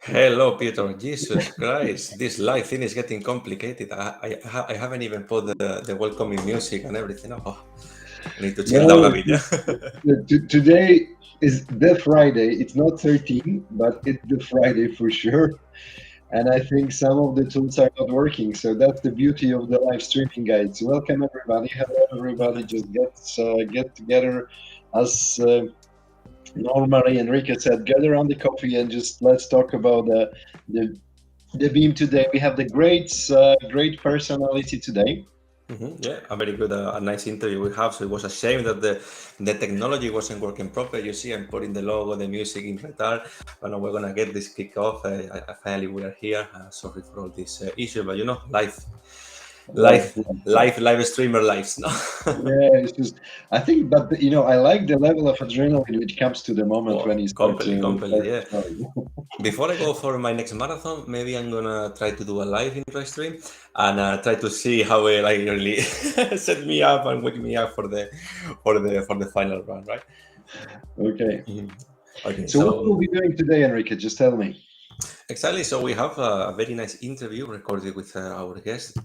Hello, Peter. Jesus Christ, this live thing is getting complicated. I haven't even put the welcoming music and everything. Oh, I need to chill down No, a bit, yeah? today is the Friday. It's not 13, but it's the Friday for sure. And I think some of the tools are not working. So that's the beauty of the live streaming, guys. Welcome, everybody. Hello, everybody. Just get together as normally Enrique said, gather around the coffee and just let's talk about the, the beam today. We have the great personality today. Yeah, a very good, a nice interview we have. So it was a shame that the technology wasn't working properly. You see, I'm putting the logo, the music in retard. But now we're gonna get this kick off. Finally, we are here. Sorry for all this issue, but life, Live, live streamer lives. No. yeah, it's just I think, but I like the level of adrenaline which comes to the moment when Well, you start completely, to completely, start yeah. to show. Before I go for my next marathon, maybe I'm gonna try to do a live in live stream and try to see how it like really set me up and wake me up for the final run, right? Okay. Mhm. Okay, So what so will we be doing today, Enrique? Just tell me. exactly. So we have a very nice interview recorded with our guest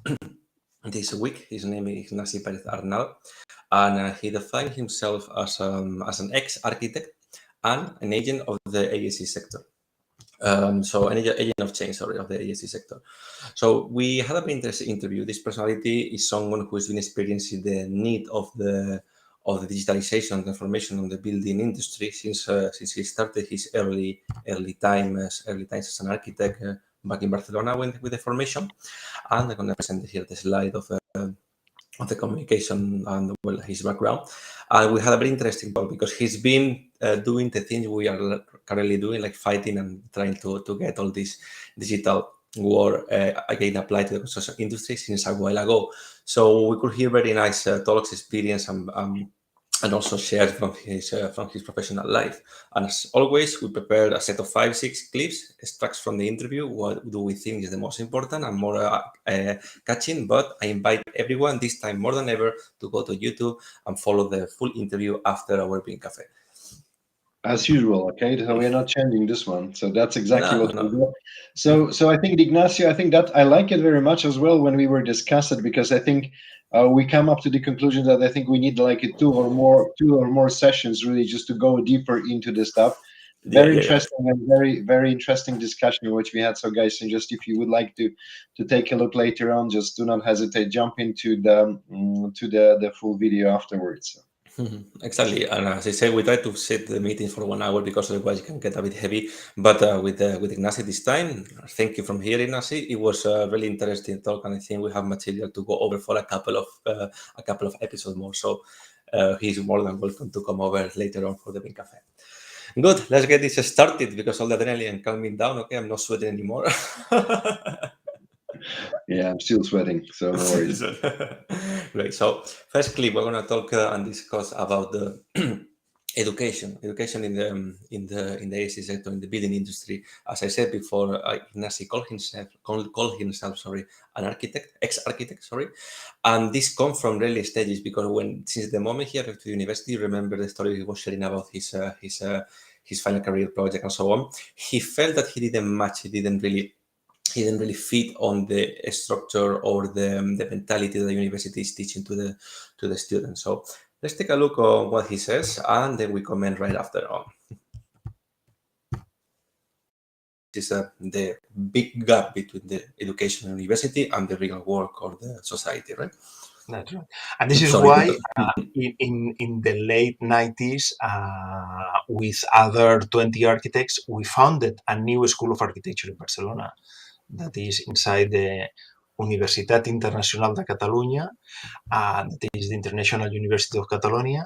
this week. His name is Ignasi Pérez Arnal, and he defined himself as an ex-architect and an agent of the AEC sector. So an agent of change, sorry, of the AEC sector. So we had a very interesting interview. This personality is someone who has been experiencing the need of the digitalization and transformation of the building industry since he started his early times as an architect back in Barcelona with the formation. And I'm going to present here the slide of the communication and well his background. And we had a very interesting talk because he's been doing the things we are currently doing, like fighting and trying to get all this digital war again applied to the construction industry since a while ago. So we could hear very nice talks, experience, and also shared from his professional life. And as always, we prepared a set of 5, 6 clips, extracts from the interview. What do we think is the most important and more catching? But I invite everyone this time more than ever to go to YouTube and follow the full interview after our BIM Cafe. As usual, okay. So we're not changing this one. So that's exactly No, what no. we do. So I think Ignacio, I think that I like it very much as well when we were discussing it because I think we come up to the conclusion that I think we need like two or more sessions really just to go deeper into this stuff. Yeah, Very yeah, yeah. interesting and very interesting discussion which we had. So guys, and just if you would like to take a look later on, just do not hesitate. Jump into the full video afterwards. Exactly, and as I said, we try to set the meeting for 1 hour because otherwise it can get a bit heavy. But with Ignasi this time, thank you from here, Ignasi. It was a really interesting talk, and I think we have material to go over for a couple of episodes more. So he's more than welcome to come over later on for the BIM Cafe. Good, let's get this started because all the adrenaline calming down. Okay, I'm not sweating anymore. Yeah, I'm still sweating, so no worries. Great. So first clip, we're gonna talk and discuss about the education in the AC sector, in the building industry. As I said before, Ignasi called himself, sorry, an architect, ex-architect, sorry, and this comes from early stages because since the moment he arrived to the university, remember the story he was sharing about his final career project and so on. He felt that he didn't match. He didn't really fit on the structure or the mentality that the university is teaching to the students. So let's take a look on what he says, and then we comment right after on. This is the big gap between the education and university and the real work or the society, right? That's right. And this is Sorry, why Peter. in the late 90s, with other 20 architects, we founded a new school of architecture in Barcelona that is inside the Universitat Internacional de Catalunya, that is the International University of Catalonia.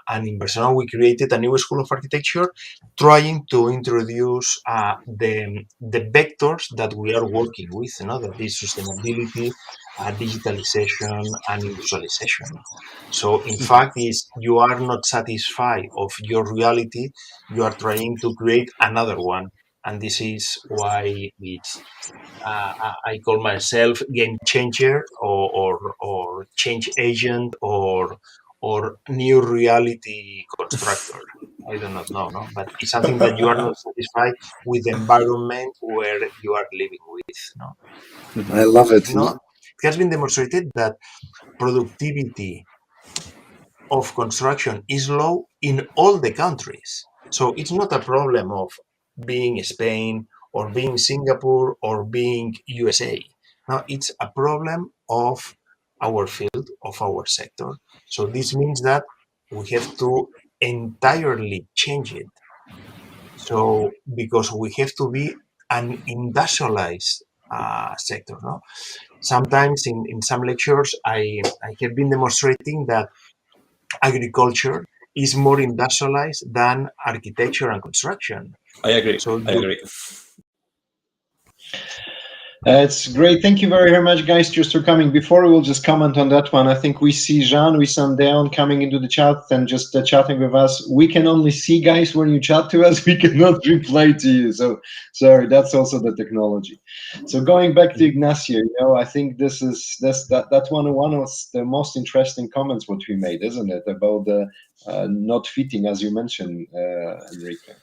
And in Barcelona, we created a new school of architecture trying to introduce the vectors that we are working with, that is sustainability, digitalization, and industrialization. So in fact, is you are not satisfied of your reality, you are trying to create another one. And this is why it's I call myself game changer or change agent or new reality constructor. I do not know, no, but it's something that you are not satisfied with the environment where you are living with, no. I love it. No, it has been demonstrated that productivity of construction is low in all the countries. So it's not a problem of being Spain or being Singapore or being USA. Now it's a problem of our field, of our sector. So this means that we have to entirely change it. So because we have to be an industrialized sector, no? Sometimes in some lectures, I have been demonstrating that agriculture is more industrialized than architecture and construction. I agree. So I agree. It's great. Thank you very, very much, guys, just for coming. Before we will just comment on that one, I think we see Jean, we see Deon coming into the chat and just chatting with us. We can only see, guys, when you chat to us. We cannot reply to you. So sorry, that's also the technology. So going back to Ignacio, I think that's one of the most interesting comments what we made, isn't it, about the not fitting, as you mentioned, Enrique.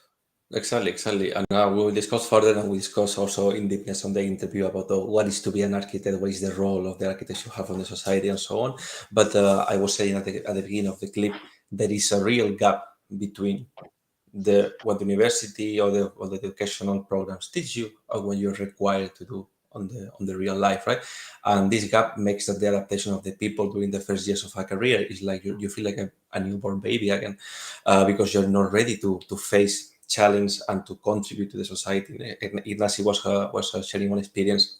Exactly. And we will discuss further, and we discuss also in deepness on the interview about what is to be an architect, what is the role of the architects you have on the society, and so on. But I was saying at the beginning of the clip, there is a real gap between what the university or the educational programs teach you or what you're required to do on the real life, right? And this gap makes that the adaptation of the people during the first years of a career is like you feel like a newborn baby again, because you're not ready to face challenge and to contribute to the society. Ignasi was sharing one experience.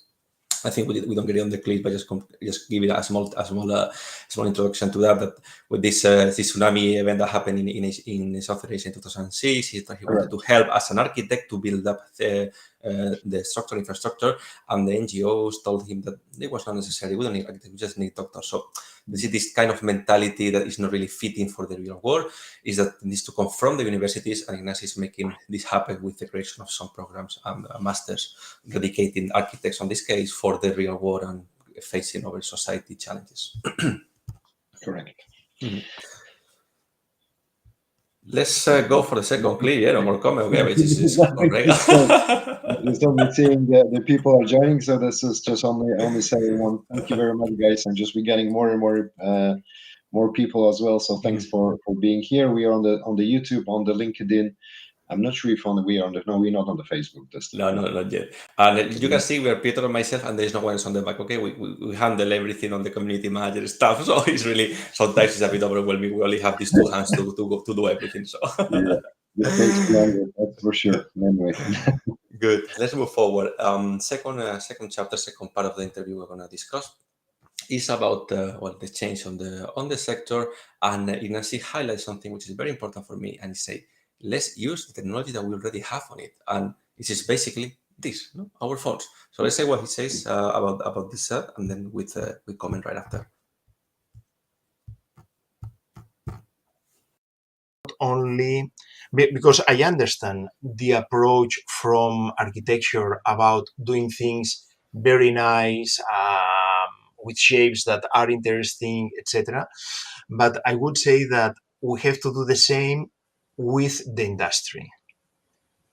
I think we don't get it on the clip, but just give it a small introduction to that. That with this tsunami event that happened in South Asia in 2006, he wanted to help as an architect to build up the structural infrastructure, and the NGOs told him that it was not necessary. We don't need architects, we just need doctors. So this kind of mentality that is not really fitting for the real world is that needs to come from the universities, and Ignasi is making this happen with the creation of some programs and masters dedicating architects on this case for the real world and facing our society challenges. Correct. Let's go for the second clip. Yeah, no more comment. Okay, which is correct. Just only seeing the people are joining, so this is just only saying one. Thank you very much, guys, and just be getting more and more people as well. So thanks for being here. We are on the YouTube, on the LinkedIn. I'm not sure if we're not on the Facebook this time. No, not yet. And you can see we are Peter and myself, and there's no one else on the back. Okay, we handle everything on the community manager stuff. So it's really sometimes it's a bit overwhelming. We only have these two hands to do everything. So it takes longer, that's for sure. Anyway. Good. Let's move forward. Second chapter, second part of the interview we're going to discuss is about the change on the sector, and Ignasi highlights something which is very important for me, and he say, let's use the technology that we already have on it, and this is basically this, our phones. So let's say what he says about this, and then we comment right after. Only because I understand the approach from architecture about doing things very nice, with shapes that are interesting, etc. But I would say that we have to do the same with the industry.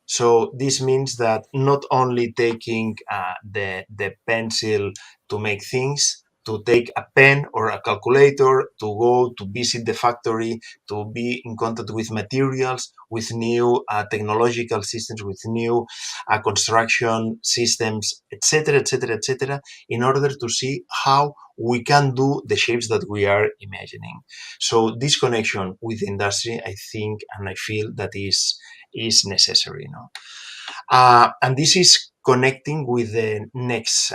So this means that not only taking the pencil to make things, to take a pen or a calculator, to go to visit the factory, to be in contact with materials, with new technological systems, with new construction systems, etc., etc., etc., in order to see how we can do the shapes that we are imagining. So this connection with the industry, I think, and I feel that is necessary. And this is connecting with the next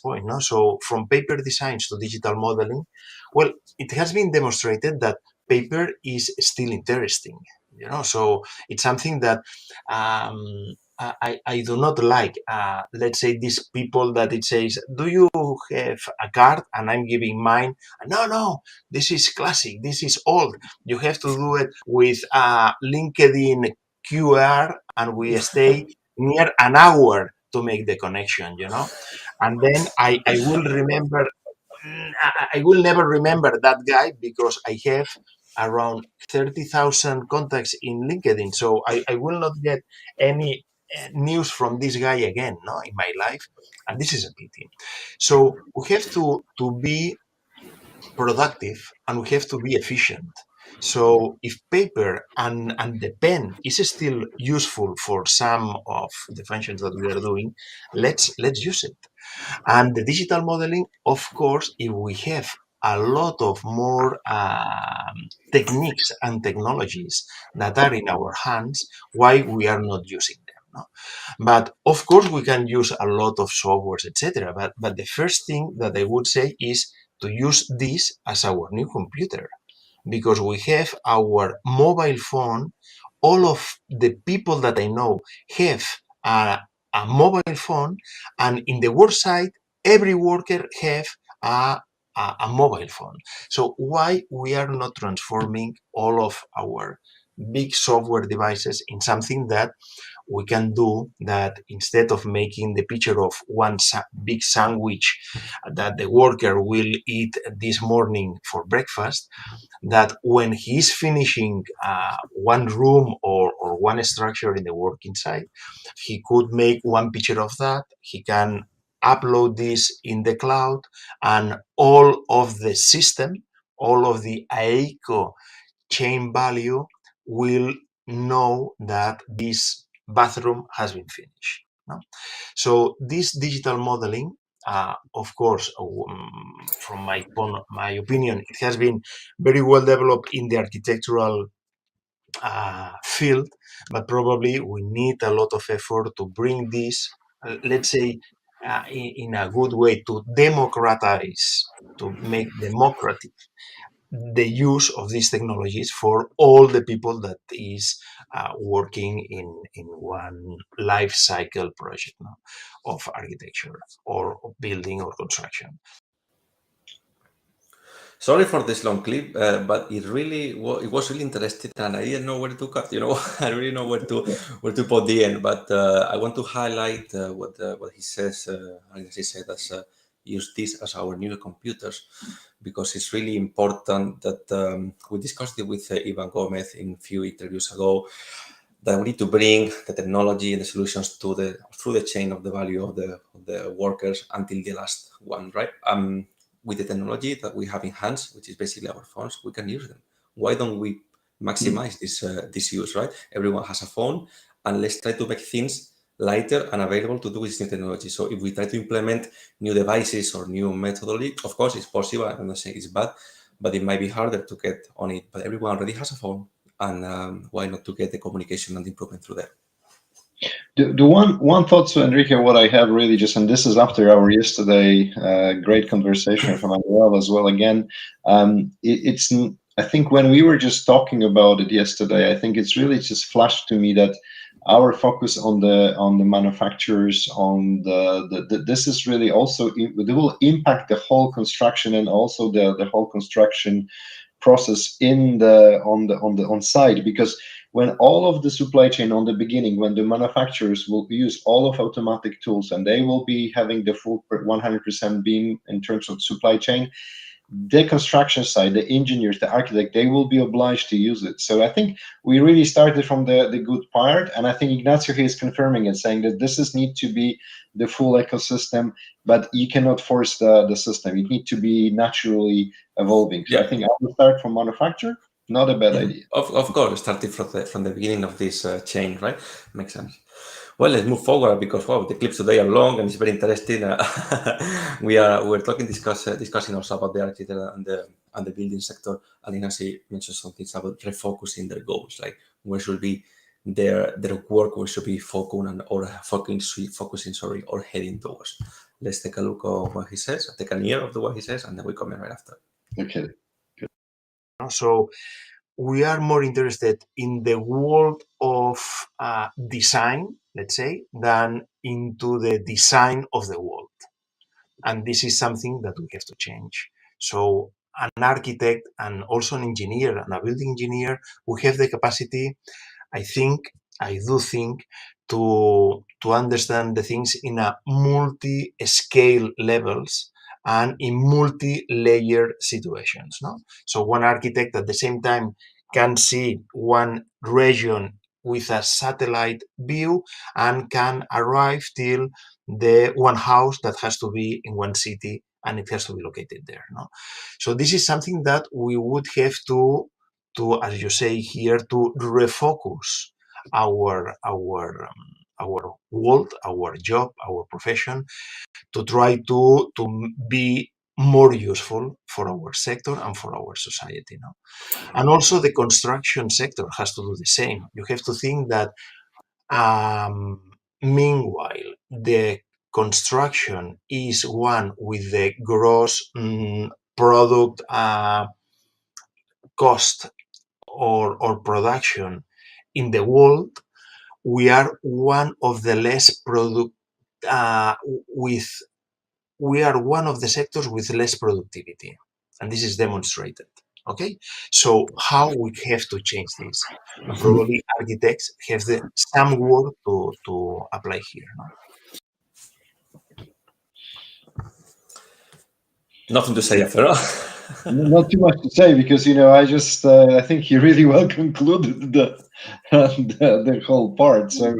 point. So from paper designs to digital modeling, well, it has been demonstrated that paper is still interesting. So it's something that I do not like. Let's say these people that it says, do you have a card? And I'm giving mine. No, this is classic. This is old. You have to do it with LinkedIn QR, and we stay near an hour to make the connection, And then I will remember, I will never remember that guy because I have around 30,000 contacts in LinkedIn, so I will not get any news from this guy again, no, in my life, and this is a pity. So we have to be productive and we have to be efficient. So if paper and the pen is still useful for some of the functions that we are doing, let's use it. And the digital modeling, of course, if we have a lot of more techniques and technologies that are in our hands, why we are not using them? No? But of course, we can use a lot of softwares, etc. But the first thing that I would say is to use this as our new computer, because we have our mobile phone. All of the people that I know have a mobile phone, and in the work site, every worker have a mobile phone. So why we are not transforming all of our big software devices in something that we can do, that instead of making the picture of one big sandwich that the worker will eat this morning for breakfast, that when he's finishing one room or one structure in the working site, he could make one picture of that. He can upload this in the cloud, and all of the system, all of the AECO chain value will know that this bathroom has been finished. No? So this digital modeling, of course, from my opinion, it has been very well developed in the architectural field, but probably we need a lot of effort to bring this, let's say, in a good way, to democratize, to make democratic the use of these technologies for all the people that is working in one life cycle project, no, of architecture or of building or construction. Sorry for this long clip, but it was really interesting, and I didn't know where to cut. I don't really know where to put the end. But I want to highlight what he says. As he said, as use this as our new computers, because it's really important that we discussed it with Ivan Gomez in a few interviews ago, that we need to bring the technology and the solutions through the chain of the value of the workers until the last one, right? With the technology that we have in hands, which is basically our phones, we can use them. Why don't we maximize this use, right? Everyone has a phone, and let's try to make things lighter and available to do with new technology. So if we try to implement new devices or new methodology, of course it's possible. I'm not saying it's bad, but it might be harder to get on it. But everyone already has a phone, and why not to get the communication and improvement through there? The one thought to Enrique, what I have really just, and this is after our yesterday great conversation from Manuel as well. Again, it's I think when we were just talking about it yesterday, I think it's really just flashed to me that our focus on the manufacturers, on the this is really also, it will impact the whole construction, and also the whole construction process on site, because when all of the supply chain on the beginning, when the manufacturers will use all of automatic tools, and they will be having the full 100% BIM in terms of supply chain, the construction side, the engineers, the architect, they will be obliged to use it. So I think we really started from the good part, and I think Ignacio here is confirming it, saying that this is need to be the full ecosystem, but you cannot force the system. It needs to be naturally evolving. So Yeah. I think I will start from manufacturer. Not a bad idea. Of course, starting from the beginning of this chain, right? Makes sense. Well, let's move forward, because the clips today are long and it's very interesting. We're discussing also about the architecture and the building sector. And Ignasi mentioned some things about refocusing their goals, like where should be their work, where should be focusing or heading towards. Let's take a look at what he says. Take an ear of what he says, and then we comment right after. Okay. So we are more interested in the world of design, let's say, than into the design of the world. And this is something that we have to change. So an architect and also an engineer and a building engineer who have the capacity, I do think, to understand the things in a multi-scale levels, and in multi-layer situations. No? So one architect at the same time can see one region with a satellite view and can arrive till the one house that has to be in one city and it has to be located there. No? So this is something that we would have to as you say here, to refocus our world, our job, our profession, to try to be more useful for our sector and for our society. No? And also the construction sector has to do the same. You have to think that meanwhile, the construction is one with the gross product cost or production in the world, we are one of the less product we are one of the sectors with less productivity, and this is demonstrated. Okay, so how we have to change this, and probably architects have some work to apply here. No? Nothing to say after all. Not too much to say because I just I think he really well concluded the whole part. So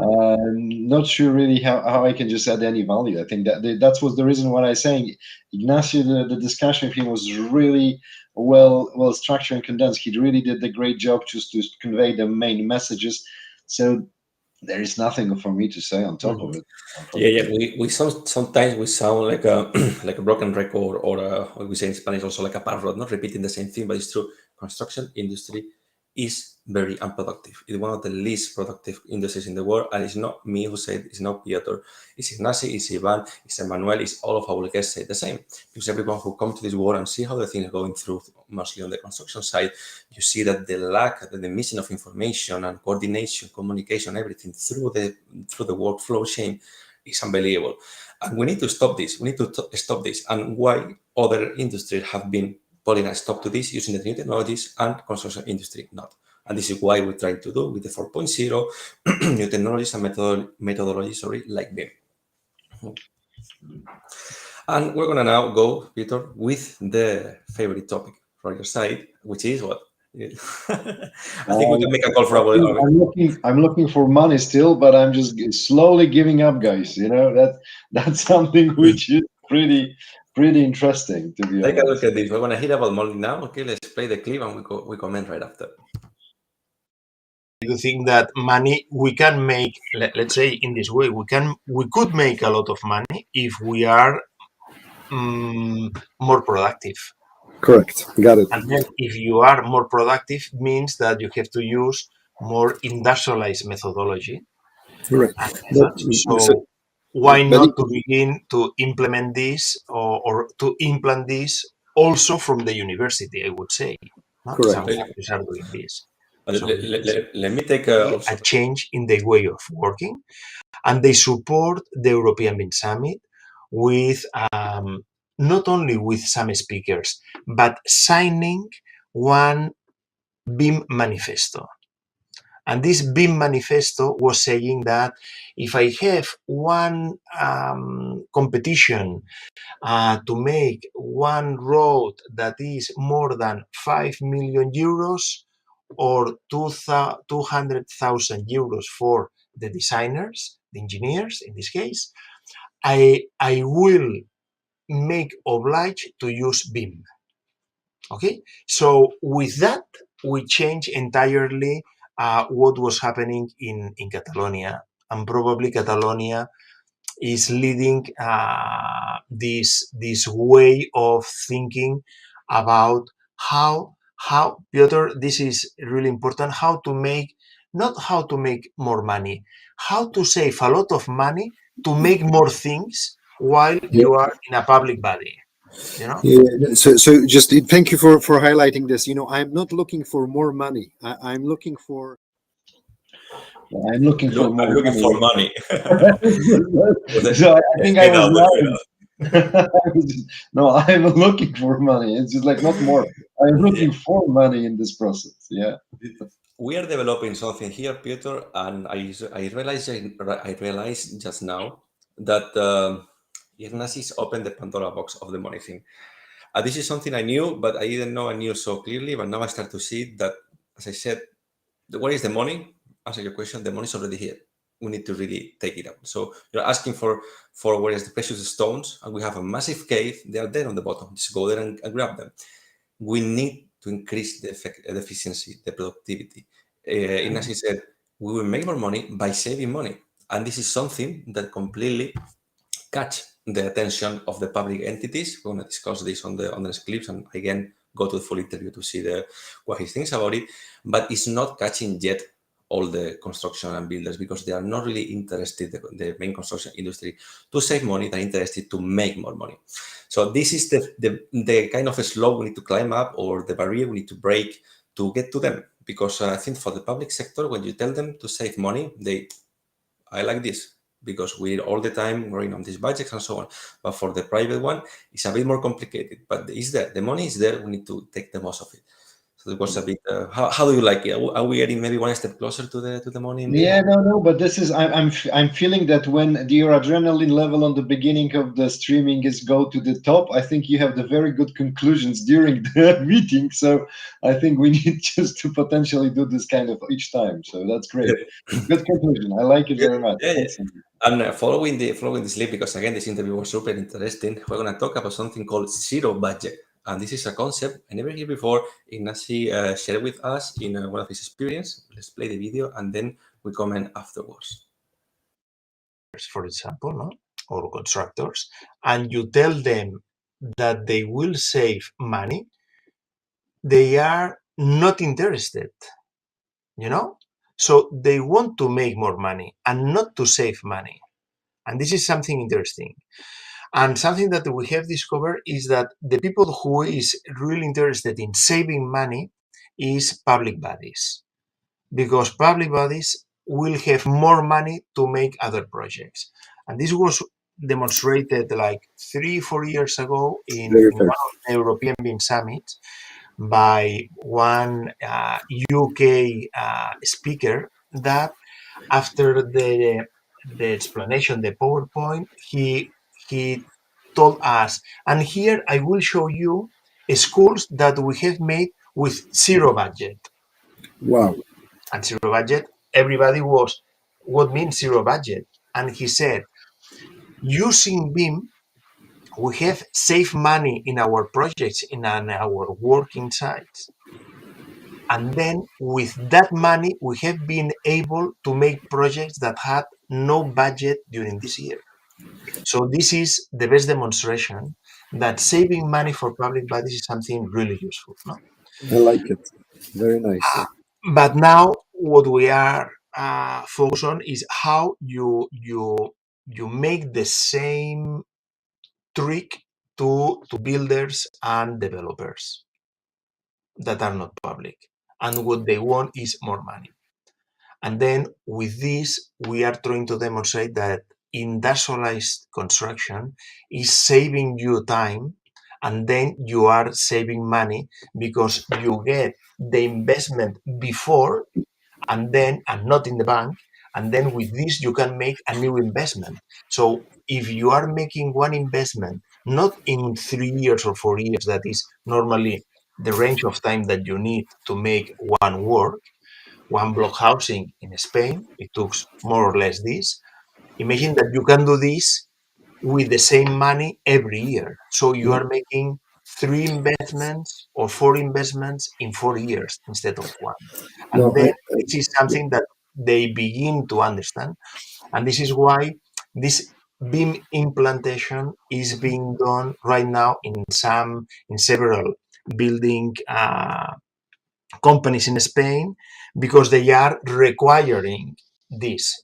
I'm not sure really how I can just add any value. I think that was the reason why I saying Ignasi, the discussion with him was really well structured and condensed. He really did a great job just to convey the main messages. So there is nothing for me to say on top of it. Yeah. We sometimes we sound like a like a broken record, or what we say in Spanish also like a parrot, not repeating the same thing. But it's true. Construction industry is very unproductive. It's one of the least productive industries in the world, and it's not me who said. It's not Piotr. It's Ignasi. It's Ivan. It's Emmanuel. It's all of our guests say the same. Because everyone who comes to this world and see how the thing is going through, mostly on the construction side, you see that the lack, the missing of information and coordination, communication, everything through the workflow chain is unbelievable. And we need to stop this. We need to stop this. And why other industries have been putting a stop to this using the new technologies and construction industry not. And this is why we're trying to do with the 4.0 new technologies and methodologies, like BIM. And we're gonna now go, Peter, with the favorite topic from your side, which is what? I think we can make a call for our. I'm looking for money still, but I'm just slowly giving up, guys. That's something which is pretty interesting, to be honest. Take a look at this. We're gonna hear about money now. Okay, let's play the clip and we comment right after. You think that money we can make, let's say in this way, we could make a lot of money if we are more productive. Correct. Got it. And then if you are more productive, means that you have to use more industrialized methodology. Right. So why not to begin to implement this or to implant this also from the university, I would say. Correct. Some countries are doing this. So let me take a change in the way of working, and they support the European BIM Summit with not only with some speakers, but signing one BIM manifesto. And this BIM manifesto was saying that if I have one competition to make one road that is more than 5 million euros or 200,000 euros for the designers, the engineers in this case, I will make obliged to use BIM. Okay, so with that, we change entirely what was happening in Catalonia, and probably Catalonia is leading this way of thinking about how Piotr, this is really important, not how to make more money, how to save a lot of money to make more things while you are in a public body. Yeah. So just thank you for highlighting this. I'm not looking for more money. I'm looking for. I'm looking for money. So I think I was lying. No, I'm looking for money. It's just like not more. I'm looking for money in this process. Yeah. We are developing something here, Peter, and I realized just now that Ignasi's opened the Pandora box of the money thing. This is something I knew, but I didn't know I knew so clearly. But now I start to see that, as I said, where is the money? Answer your question. The money is already here. We need to really take it out. So you're asking for where is the precious stones, and we have a massive cave. They are there on the bottom. Just go there and grab them. We need to increase the efficiency, the productivity. Ignasi said we will make more money by saving money, and this is something that completely catch the attention of the public entities. We're going to discuss this on the next clips, and again go to the full interview to see what he thinks about it. But it's not catching yet all the construction and builders because they are not really interested, the main construction industry, to save money. They're interested to make more money. So this is the kind of a slope we need to climb up, or the barrier we need to break to get to them. Because I think for the public sector, when you tell them to save money, I like this because we're all the time worrying on these budgets and so on. But for the private one, it's a bit more complicated. But it's there. The money is there. We need to take the most of it. So it was a bit. How do you like it? Are we getting maybe one step closer to the money? Yeah, no, but this is I'm feeling that when your adrenaline level on the beginning of the streaming is go to the top, I think you have the very good conclusions during the meeting. So I think we need just to potentially do this kind of each time. So that's great. Good conclusion. I like it very much. Yeah. And following this link, because again this interview was super interesting, we're going to talk about something called zero budget. And this is a concept I never heard before. Ignasi shared with us in one of his experience. Let's play the video and then we comment afterwards. For example, no? Or constructors, and you tell them that they will save money, they are not interested, So they want to make more money and not to save money. And this is something interesting. And something that we have discovered is that the people who is really interested in saving money is public bodies, because public bodies will have more money to make other projects. And this was demonstrated like 3-4 years ago in one of the European BIM summits by one UK speaker, that after the explanation, the PowerPoint, he told us, and here I will show you schools that we have made with zero budget. Wow. And zero budget, everybody was, what means zero budget? And he said, using BIM, we have saved money in our projects, in our working sites. And then with that money, we have been able to make projects that had no budget during this year. So this is the best demonstration that saving money for public bodies is something really useful. No? I like it. Very nice. But now what we are focused on is how you make the same trick to builders and developers that are not public. And what they want is more money. And then with this, we are trying to demonstrate that industrialized construction is saving you time, and then you are saving money because you get the investment before and not in the bank. And then with this, you can make a new investment. So if you are making one investment, not in 3 years or 4 years, that is normally the range of time that you need to make one work, one block housing in Spain, it took more or less this. Imagine that you can do this with the same money every year. So you are making 3 investments or 4 investments in 4 years instead of one. And then this is something that they begin to understand. And this is why this BIM implantation is being done right now in several building companies in Spain, because they are requiring this,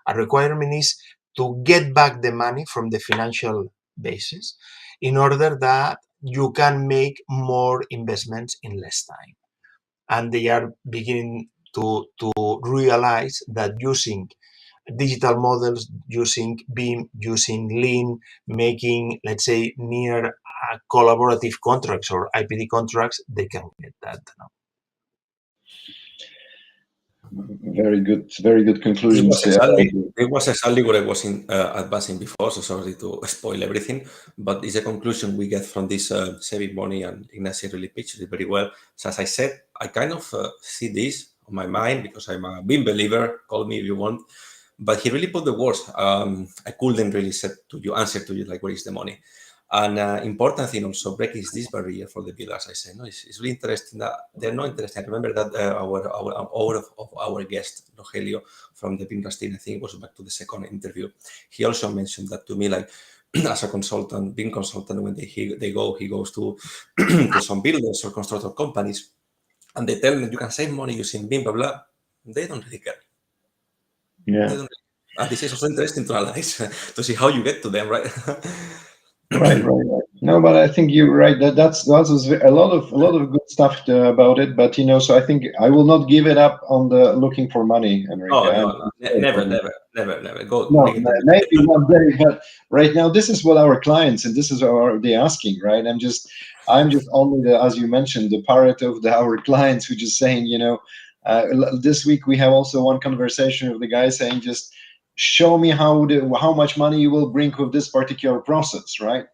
A requirement is to get back the money from the financial basis in order that you can make more investments in less time. And they are beginning to realize that using digital models, using BIM, using Lean, making, let's say, near collaborative contracts or IPD contracts, they can get that. Very good conclusions. It was exactly what I was advancing before, so sorry to spoil everything, but it's a conclusion we get from this saving money, and Ignasi really pictured it very well. So as I said, I kind of see this on my mind because I'm a BIM believer, call me if you want, but he really put the words. I couldn't really answer to you, like, where is the money? And important thing also, breaking this barrier for the builders, I say, no, it's really interesting that they're not interested. I remember that our guest, Rogelio, from the BIM team, I think it was back to the second interview, he also mentioned that to me, like, as a consultant, BIM consultant, when he goes to to some builders or constructor companies, and they tell them you can save money using BIM, blah, blah, they don't really care. Yeah. And this is also interesting to analyze, to see how you get to them, right? Right. No, but I think you're right. That's a lot of good stuff about it. But so I think I will not give it up on the looking for money, Enrique. No, never. Go. No, maybe one day, but right now this is what our clients and this is what they're asking, right? I'm just only as you mentioned, the part of our clients who just saying, this week we have also one conversation with the guy saying, just show me how much money you will bring with this particular process, right?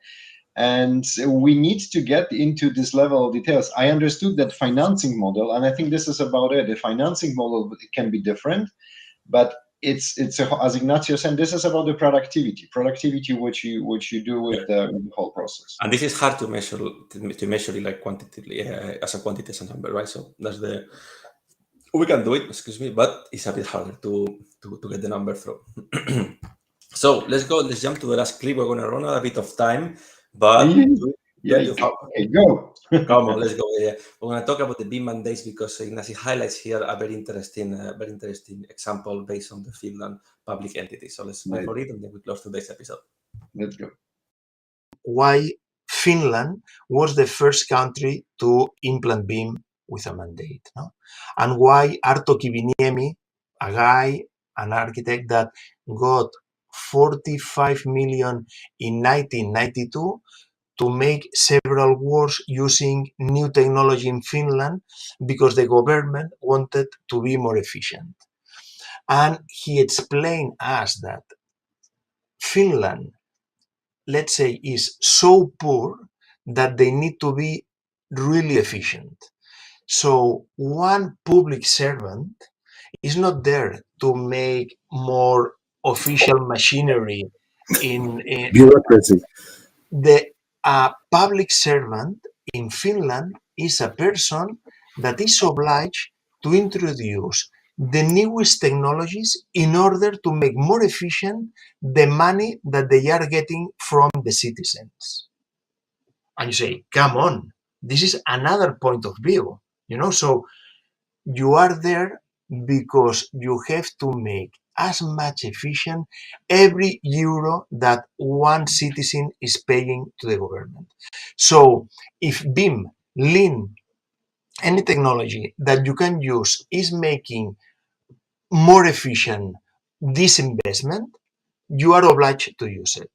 And we need to get into this level of details. I understood that financing model, and I think this is about it. The financing model can be different, but it's as Ignacio said, this is about the productivity what you do with the whole process. And this is hard to measure it like quantitatively as a quantitative number, right? So that's we can do it, excuse me, but it's a bit harder to get the number through. So let's jump to the last clip. We're going to run out a bit of time, but okay, go. Come on, let's go. Yeah. We're going to talk about the BIM mandates because Ignasi highlights here a very interesting example based on the Finland public entity. So let's go for it, and then we close today's episode. Let's go. Why Finland was the first country to implement BIM with a mandate, no? And why Arto Kiviniemi, a guy, an architect that got 45 million in 1992 to make several works using new technology in Finland because the government wanted to be more efficient. And he explained us that Finland, let's say, is so poor that they need to be really efficient. So one public servant is not there to make more official machinery in bureaucracy. The public servant in Finland is a person that is obliged to introduce the newest technologies in order to make more efficient the money that they are getting from the citizens. And you say, come on, this is another point of view, so you are there because you have to make as much efficient every euro that one citizen is paying to the government. So if BIM, Lean, any technology that you can use is making more efficient this investment, you are obliged to use it.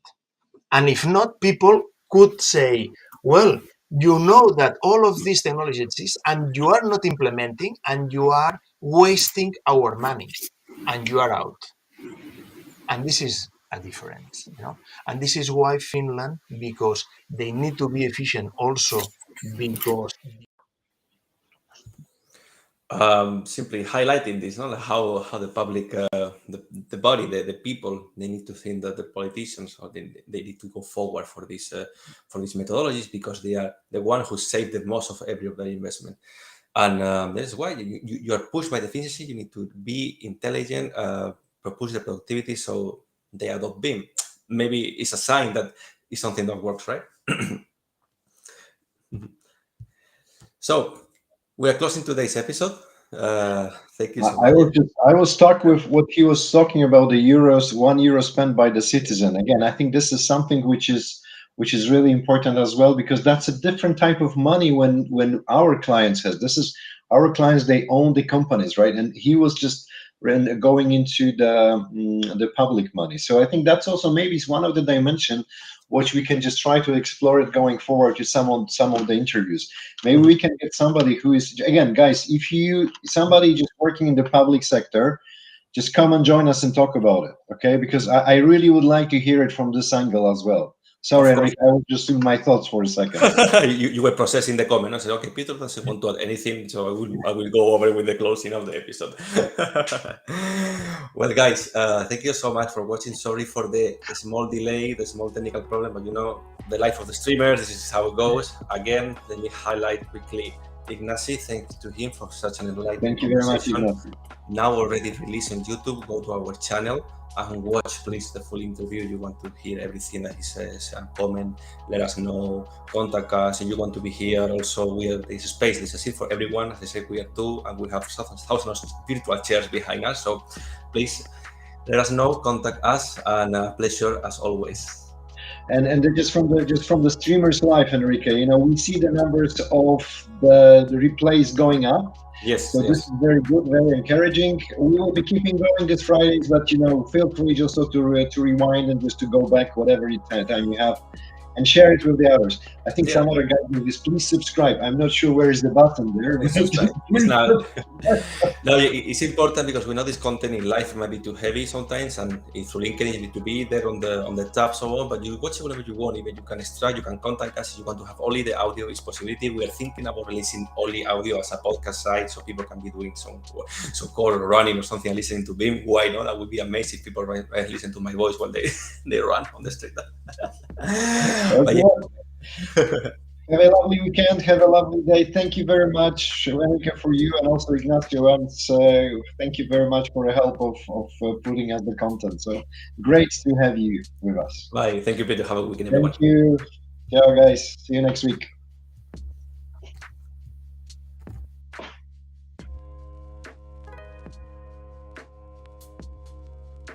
And if not, people could say, well, you know that all of these technologies exist and you are not implementing and you are wasting our money and you are out. And this is a difference, And this is why Finland, because they need to be efficient also because simply highlighting this, how the public, the body, the people, they need to think that the politicians, or they need to go forward for these methodologies because they are the one who saved the most of every of their investment. And that's why you are pushed by the efficiency. You need to be intelligent, push the productivity, so they adopt BIM. Maybe it's a sign that it's something that works, right? So we are closing today's episode. Thank you so much. I will start with what he was talking about, the euros, €1 spent by the citizen. Again, I think this is something which is really important as well, because that's a different type of money when our clients has. This is our clients, they own the companies, right? And he was just going into the public money. So I think that's also maybe one of the dimension which we can just try to explore it going forward to some of the interviews. Maybe we can get somebody who is, again, guys, if somebody just working in the public sector, just come and join us and talk about it, okay? Because I really would like to hear it from this angle as well. Sorry, Enrique, I was just in my thoughts for a second. you were processing the comment. I said, okay, Peter doesn't want to add anything, so I will go over with the closing of the episode. Well, guys, thank you so much for watching. Sorry for the small delay, the small technical problem, but the life of the streamers, this is how it goes. Again, let me highlight quickly Ignasi. Thanks to him for such an enlightening Thank you very much, conversation. Ignasi. Now already released on YouTube. Go to our channel and watch, please, the full interview. You want to hear everything that he says and comment. Let us know. Contact us if you want to be here. Also, there's a space. There's a seat for everyone. As I said, we are two, and we have thousands of virtual chairs behind us. So please let us know. Contact us, and a pleasure as always. And just from the streamers live, Enrique, we see the numbers of the replays going up. Yes. So this is very good, very encouraging. We will be keeping going this Fridays, but feel free also to rewind and just to go back whatever time you have, and share it with the others. I think some other guy did this. Please subscribe. I'm not sure where is the button there. It's not. No, it's important because we know this content in life might be too heavy sometimes, and through LinkedIn you need to be there on the tab, so on. But you watch whatever you want. Even you can extract, you can contact us if you want to have only the audio. Is possibility. We are thinking about releasing only audio as a podcast site, so people can be doing some call running or something and listening to BIM. Why not? That would be amazing. People listen to my voice while they run on the street. Okay. Have a lovely weekend. Have a lovely day. Thank you very much, Enrique, for you, and also Ignacio. And thank you very much for the help of putting out the content. So great to have you with us. Bye. Thank you, Peter. Have a good weekend, everyone. Thank you. Ciao, guys. See you next week.